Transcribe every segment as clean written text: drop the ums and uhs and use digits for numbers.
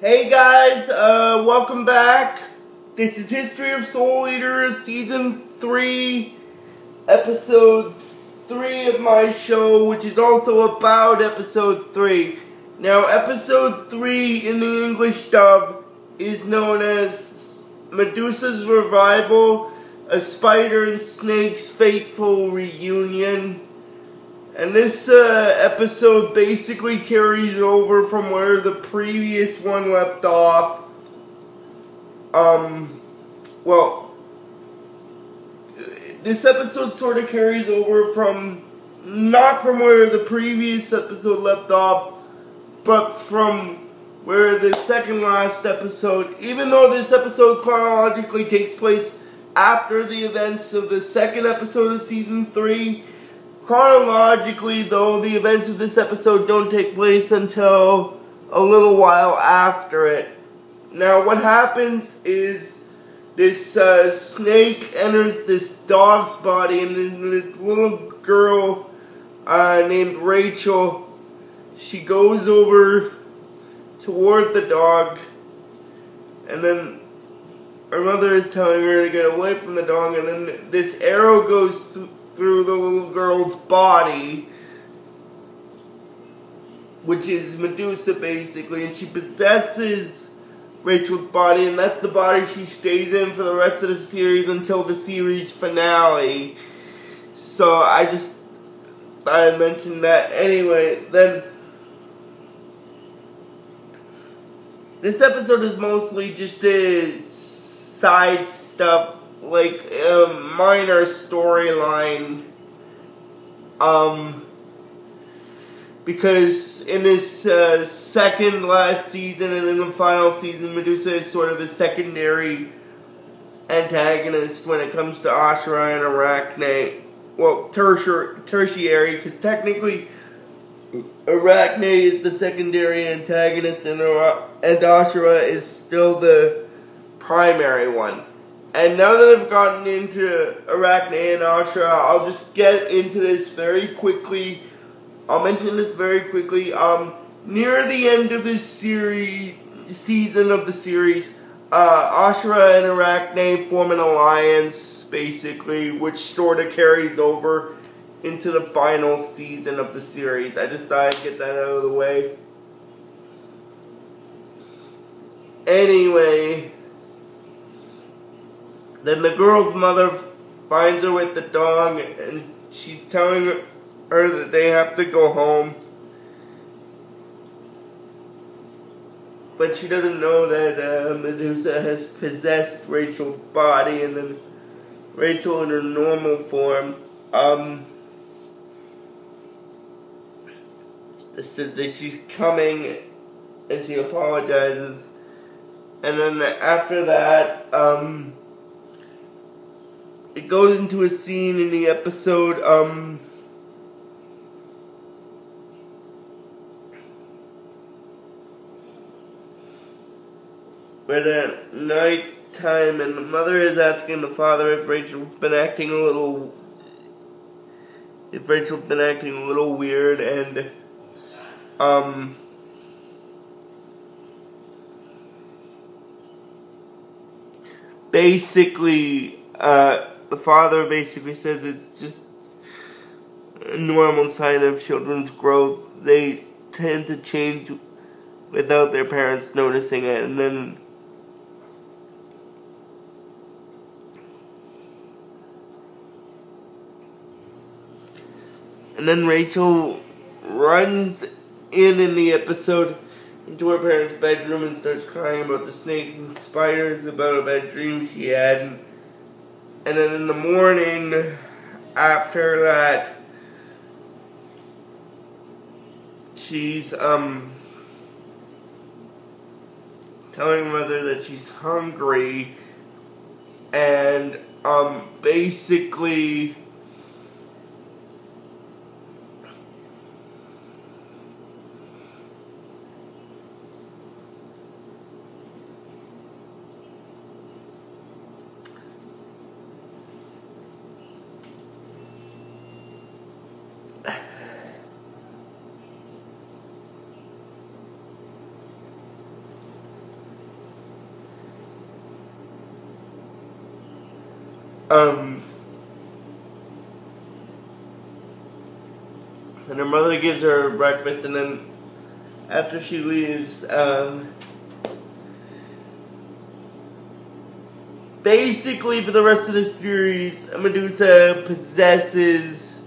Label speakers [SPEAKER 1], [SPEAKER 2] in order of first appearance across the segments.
[SPEAKER 1] Hey guys, welcome back. This is History of Soul Eaters, Season 3, Episode 3 of my show, which is also about Episode 3. Now, Episode 3 in the English dub is known as Medusa's Revival, a spider and snake's fateful reunion. And this episode basically carries over from where the previous one left off. This episode sort of carries over from, not from where the previous episode left off, but from where the second last episode, even though this episode chronologically takes place after the events of the second episode of Season 3, chronologically, though, the events of this episode don't take place until a little while after it. Now, what happens is this snake enters this dog's body, and this little girl named Rachel, she goes over toward the dog, and then her mother is telling her to get away from the dog, and then this arrow goes through the little girl's body, which is Medusa basically, and she possesses Rachel's body, and that's the body she stays in for the rest of the series until the series finale. So I just thought I'd mention that. Anyway, then this episode is mostly just side stuff, like a minor storyline, because in this second last season and in the final season, Medusa is sort of a secondary antagonist when it comes to Ashura and Arachne. Well, tertiary, because technically Arachne is the secondary antagonist and Ashura is still the primary one. And now that I've gotten into Arachne and Ashura, I'll just get into this very quickly. I'll mention this very quickly. Near the end of this season of the series, Ashura and Arachne form an alliance, basically, which sort of carries over into the final season of the series. I just thought I'd get that out of the way. Anyway, then the girl's mother finds her with the dog, and she's telling her that they have to go home. But she doesn't know that Medusa has possessed Rachel's body, and then Rachel in her normal form says that she's coming, and she apologizes. And then after that, it goes into a scene in the episode, where at night time, and the mother is asking the father if Rachel's been acting a little weird, and basically, the father basically says it's just a normal sign of children's growth. They tend to change without their parents noticing it, and then Rachel runs in the episode into her parents' bedroom and starts crying about the snakes and spiders, about a bad dream she had. And then in the morning, after that, she's telling her mother that she's hungry, and basically And her mother gives her breakfast, and then after she leaves, basically for the rest of the series, Medusa possesses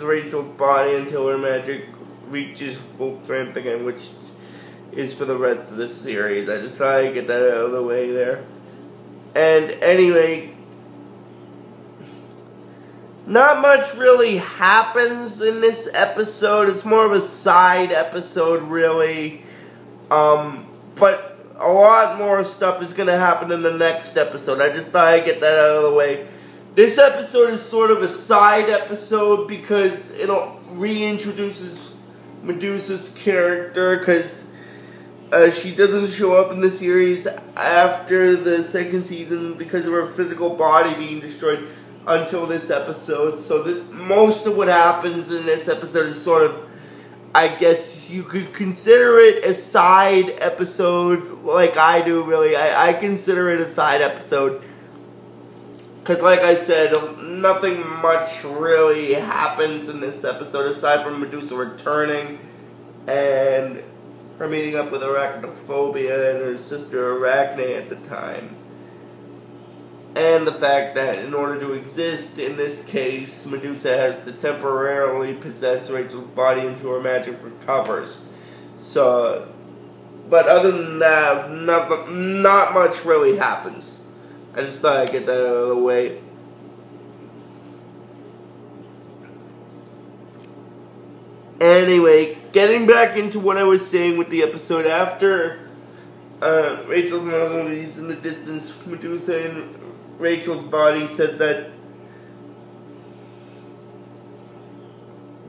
[SPEAKER 1] Rachel's body until her magic reaches full strength again, which is for the rest of the series. I just thought I'd get that out of the way there. And anyway, not much really happens in this episode. It's more of a side episode, really. But a lot more stuff is going to happen in the next episode. I just thought I'd get that out of the way. This episode is sort of a side episode because it reintroduces Medusa's character, because she doesn't show up in the series after the second season because of her physical body being destroyed until this episode. So most of what happens in this episode is sort of, I guess you could consider it a side episode, like I do, really. I consider it a side episode. Because, like I said, nothing much really happens in this episode aside from Medusa returning and her meeting up with Arachnophobia and her sister Arachne at the time. And the fact that in order to exist in this case, Medusa has to temporarily possess Rachel's body until her magic recovers. So, but other than that, not much really happens. I just thought I'd get that out of the way. Anyway, getting back into what I was saying with the episode, after Rachel's mother leaves in the distance, Medusa and Rachel's body said that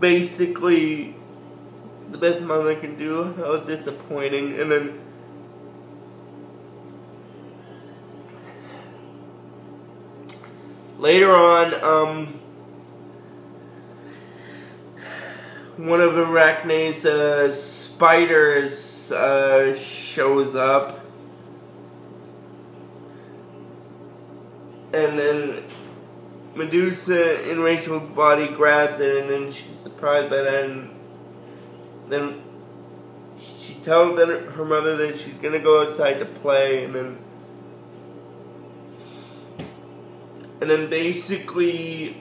[SPEAKER 1] basically the best mother can do. That was disappointing. And then later on, one of Arachne's spiders shows up. And then Medusa in Rachel's body grabs it, and then she's surprised by that, and then she tells her mother that she's gonna go outside to play, and then basically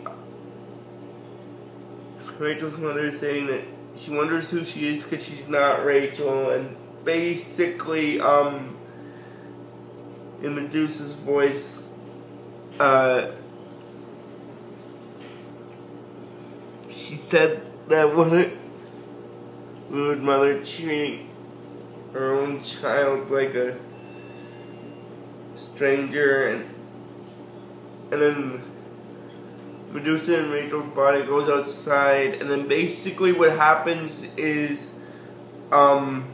[SPEAKER 1] Rachel's mother is saying that she wonders who she is because she's not Rachel, and basically in Medusa's voice, she said that would mother treat her own child like a stranger, and then Medusa and Rachel's body goes outside, and then basically what happens is now,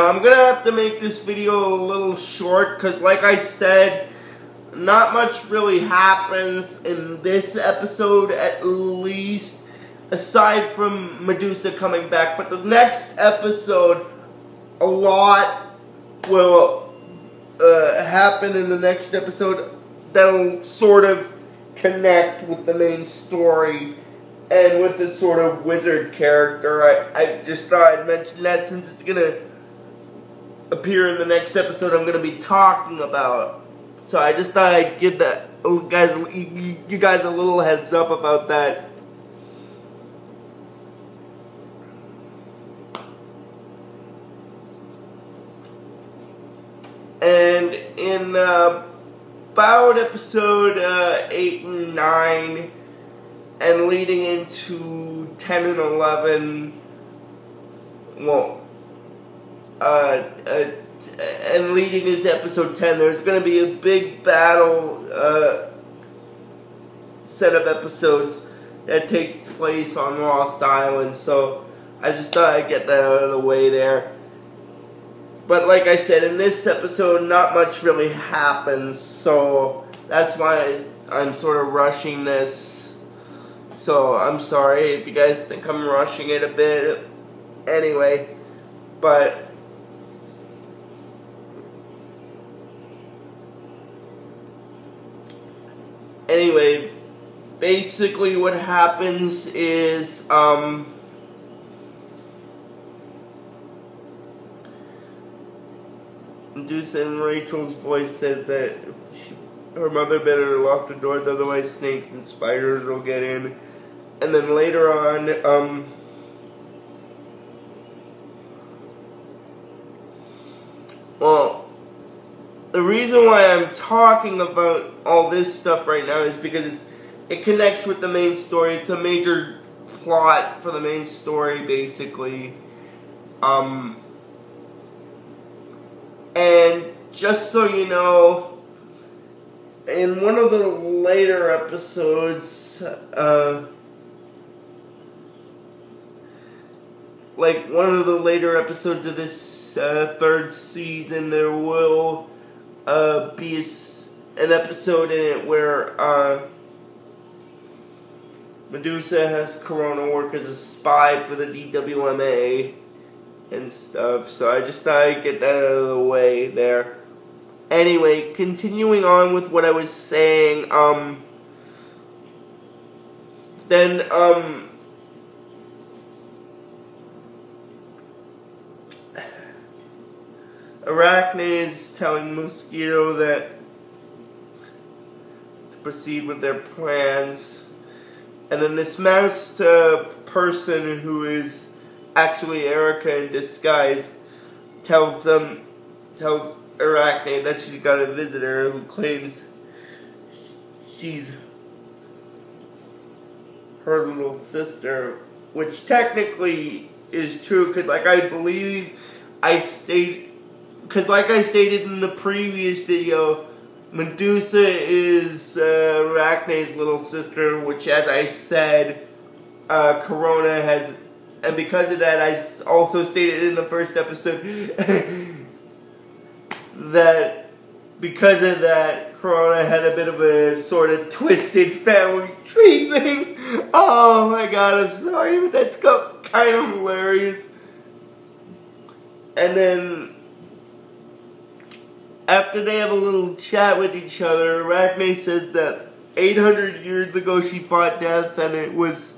[SPEAKER 1] I'm going to have to make this video a little short because, like I said, not much really happens in this episode, at least, aside from Medusa coming back. But the next episode, a lot will happen in the next episode that'll sort of connect with the main story and with this sort of wizard character. I just thought I'd mention that since it's going to appear in the next episode I'm going to be talking about. So I just thought I'd give that you guys a little heads up about that. And in about episode 8 and 9 and leading into 10 and 11, well, and leading into episode 10, there's going to be a big battle set of episodes that takes place on Lost Island, so I just thought I'd get that out of the way there. But like I said, in this episode, not much really happens, so that's why I'm sort of rushing this. So I'm sorry if you guys think I'm rushing it a bit. Anyway, but anyway, basically what happens is, Medusa and Rachel's voice said that her mother better lock the doors, otherwise snakes and spiders will get in. And then later on, well, the reason why I'm talking about all this stuff right now is because it connects with the main story. It's a major plot for the main story, basically. And just so you know, in one of the later episodes, like one of the later episodes of this third season, there will be an episode in it where Medusa has Corona work as a spy for the DWMA and stuff, so I just thought I'd get that out of the way there. Anyway, continuing on with what I was saying, then, Arachne is telling Mosquito that to proceed with their plans, and then this masked person who is actually Erica in disguise tells Arachne that she's got a visitor who claims she's her little sister, which technically is true, because like I stated in the previous video, Medusa is Arachne's little sister, which, as I said, Corona has, and because of that, I also stated in the first episode that because of that, Corona had a bit of a sort of twisted family tree thing. Oh my god, I'm sorry, but that's kind of hilarious. And then, after they have a little chat with each other, Arachne says that 800 years ago she fought death and it was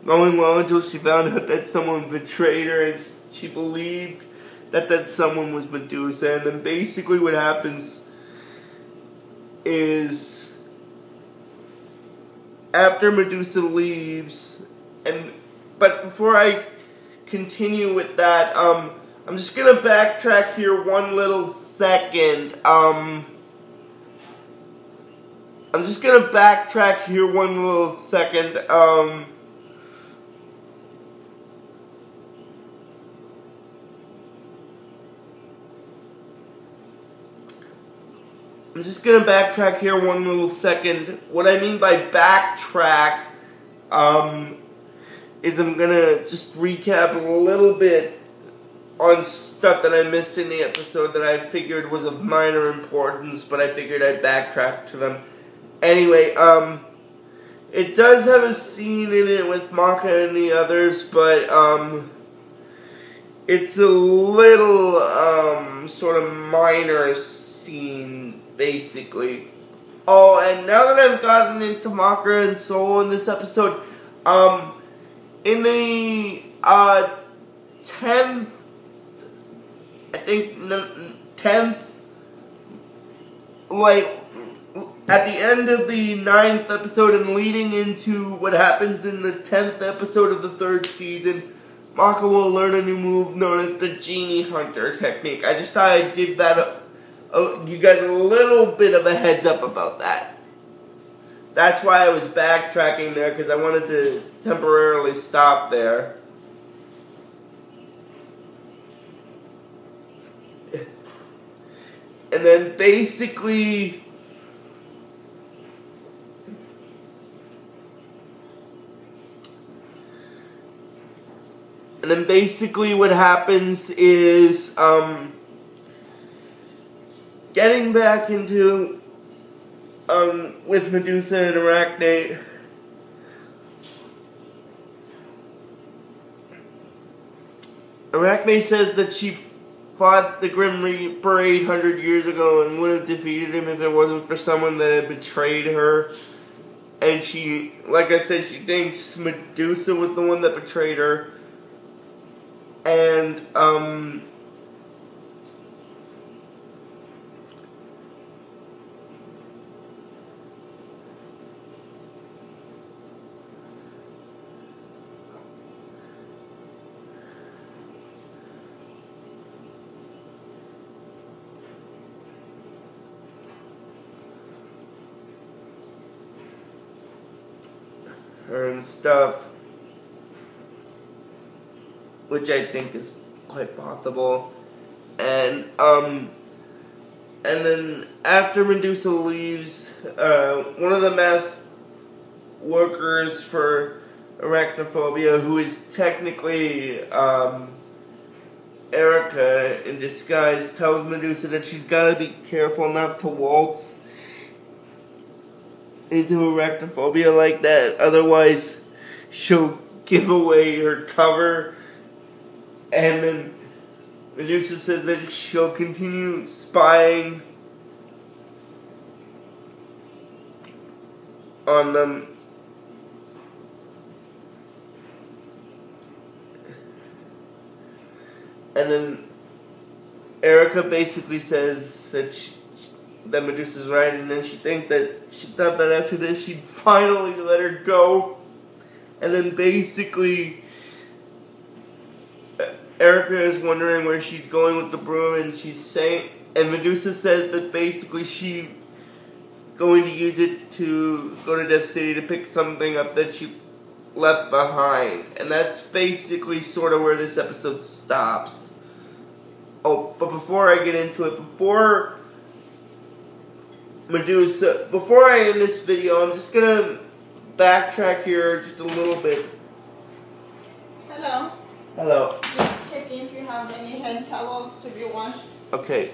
[SPEAKER 1] going well until she found out that someone betrayed her and she believed that that someone was Medusa. And then basically what happens is, after Medusa leaves, but before I continue with that, I'm just gonna backtrack here one little second. I'm just gonna backtrack here one little second. I'm just gonna backtrack here one little second. What I mean by backtrack, is I'm gonna just recap a little bit on stuff that I missed in the episode that I figured was of minor importance, but I figured I'd backtrack to them. Anyway, it does have a scene in it with Maka and the others, but, it's a little, sort of minor scene, basically. Oh, and now that I've gotten into Maka and Soul in this episode, in the, 10th, I think 10th, like, at the end of the 9th episode and leading into what happens in the 10th episode of the 3rd season, Maka will learn a new move known as the Genie Hunter technique. I just thought I'd give that you guys a little bit of a heads up about that. That's why I was backtracking there, because I wanted to temporarily stop there. And then basically, what happens is, getting back into, with Medusa and Arachne, Arachne says that she fought the Grim Reaper 800 years ago and would have defeated him if it wasn't for someone that had betrayed her. And she, like I said, she thinks Medusa was the one that betrayed her. And, and stuff, which I think is quite possible. And then after Medusa leaves, one of the masked workers for arachnophobia, who is technically Erica in disguise, tells Medusa that she's got to be careful not to waltz into arachnophobia like that, otherwise she'll give away her cover. And then Medusa says that she'll continue spying on them. And then Erica basically says that that Medusa's right, and then she thinks that she thought that after this she'd finally let her go. And then basically Erica is wondering where she's going with the broom, and she's saying, and Medusa says that basically she's going to use it to go to Death City to pick something up that she left behind. And that's basically sort of where this episode stops. Oh, but before I get into it, before I end this video, I'm just gonna backtrack here just a little bit.
[SPEAKER 2] Hello.
[SPEAKER 1] Hello.
[SPEAKER 2] Just checking if you have any hand towels to be washed.
[SPEAKER 1] Okay,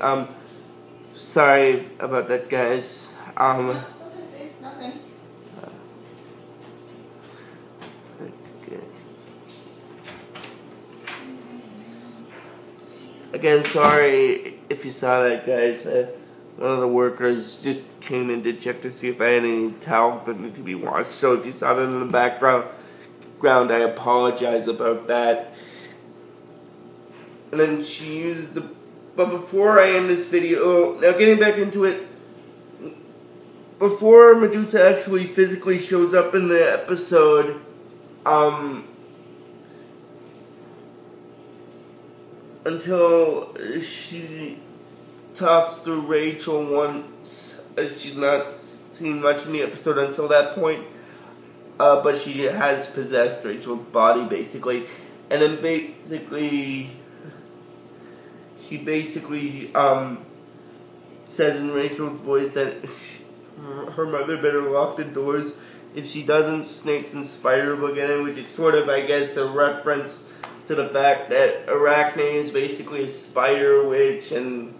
[SPEAKER 1] sorry about that, guys.
[SPEAKER 2] Okay, it's nothing.
[SPEAKER 1] Okay. Again, sorry if you saw that, guys. One of the workers just came in to check to see if I had any towels that need to be washed. So if you saw that in the background, I apologize about that. And then she used the... But before I end this video... Now getting back into it... Before Medusa actually physically shows up in the episode... Until she talks through Rachel once. She's not seen much in the episode until that point. But she has possessed Rachel's body, basically. And then basically... She basically says in Rachel's voice that her mother better lock the doors. If she doesn't, snakes and spiders will get in, which is sort of, I guess, a reference to the fact that Arachne is basically a spider witch, and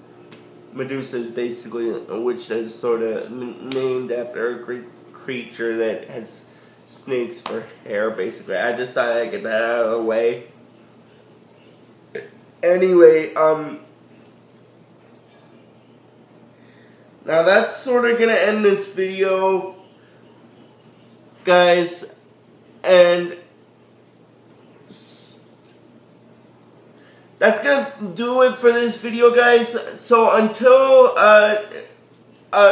[SPEAKER 1] Medusa is basically a witch that is sort of named after a Greek creature that has snakes for hair, basically. I just thought I'd get that out of the way. Anyway, now that's sort of gonna end this video, guys, and that's gonna do it for this video, guys. So until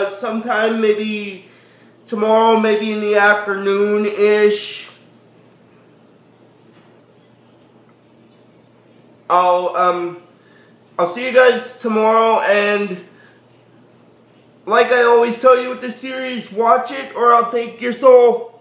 [SPEAKER 1] sometime, maybe tomorrow, maybe in the afternoon-ish, I'll see you guys tomorrow, and like I always tell you with this series, watch it or I'll take your soul.